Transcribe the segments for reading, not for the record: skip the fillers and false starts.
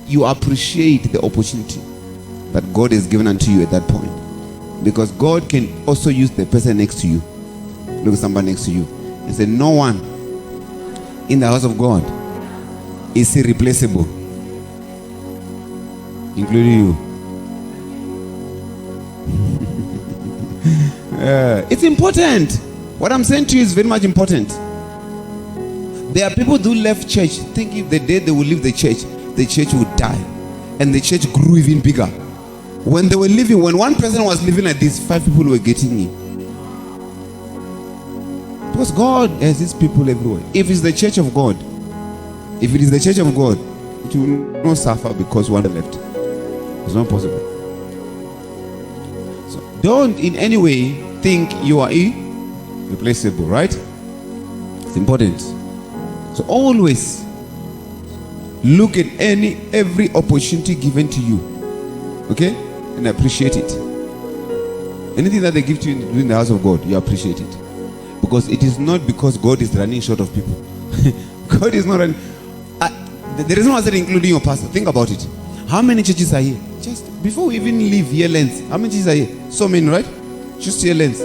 you appreciate the opportunity that God has given unto you at that point. Because God can also use the person next to you. Look at somebody next to you and say, no one in the house of God is irreplaceable, including you. It's important. What I'm saying to you is very much important. There are people who left church thinking the day they will leave the church would die, and the church grew even bigger. When they were living, when one person was living like this, 5 people were getting in. Because God has His people everywhere. If it's the church of God, if it is the church of God, it will not suffer because one left. It's not possible. So don't in any way think you are irreplaceable, right? It's important. So always look at every opportunity given to you, okay, and appreciate it. Anything that they give to you in the house of God, you appreciate it, because it is not because God is running short of people. God is not running. The reason why I said including your pastor, think about it. How many churches are here? Just before we even leave here, Lens. How many churches are here? So many, right? Just here, Lens.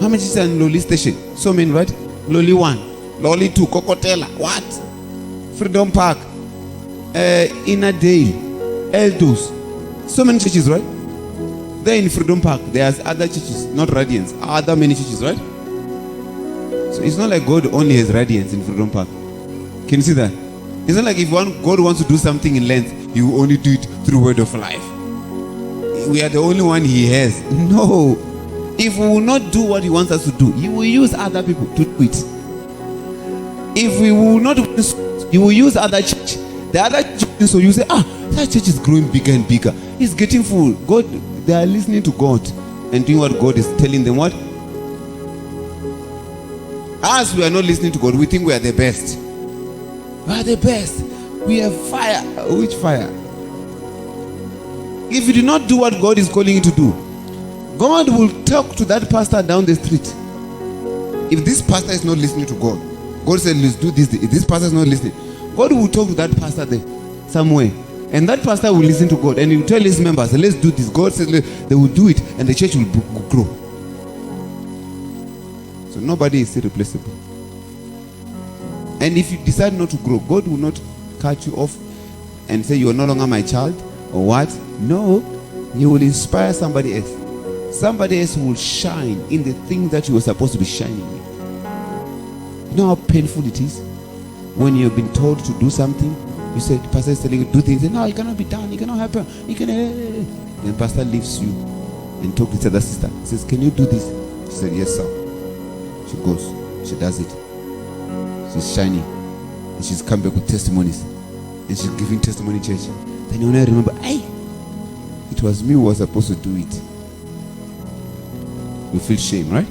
How many churches are in Loli Station? So many, right? Loli 1, Loli 2, Kokotela, what? Freedom Park, Inner Dale, Elders. So many churches, right? There in Freedom Park, there's other churches, not Radiance, other many churches, right? So it's not like God only has Radiance in Freedom Park. Can you see that? It's not like if God wants to do something in length, He will only do it through Word of Life. We are the only one He has. No. If we will not do what He wants us to do, He will use other people to do it. If we will not, He will use other church. The other church, so you say, that church is growing bigger and bigger. It's getting full. God, they are listening to God and doing what God is telling them. What? As we are not listening to God, we think we are the best. We are the best. We have fire. Which fire? If you do not do what God is calling you to do, God will talk to that pastor down the street. If this pastor is not listening to God, God said, let's do this. If this pastor is not listening, God will talk to that pastor there somewhere. And that pastor will listen to God. And he will tell his members, let's do this. God says they will do it. And the church will grow. So nobody is irreplaceable. And if you decide not to grow, God will not cut you off and say you are no longer my child or what. No, He will inspire somebody else. Somebody else will shine in the thing that you were supposed to be shining in. You know how painful it is when you've been told to do something. You said the pastor is telling you to do things, and no, it cannot be done, it cannot happen, it can. Then pastor leaves you and talks to the other sister. He says, can you do this? She said, yes, sir. She goes, she does it. She's shining, and she's come back with testimonies, and she's giving testimony in church. Then you only remember, hey, it was me who was supposed to do it. You feel shame, right?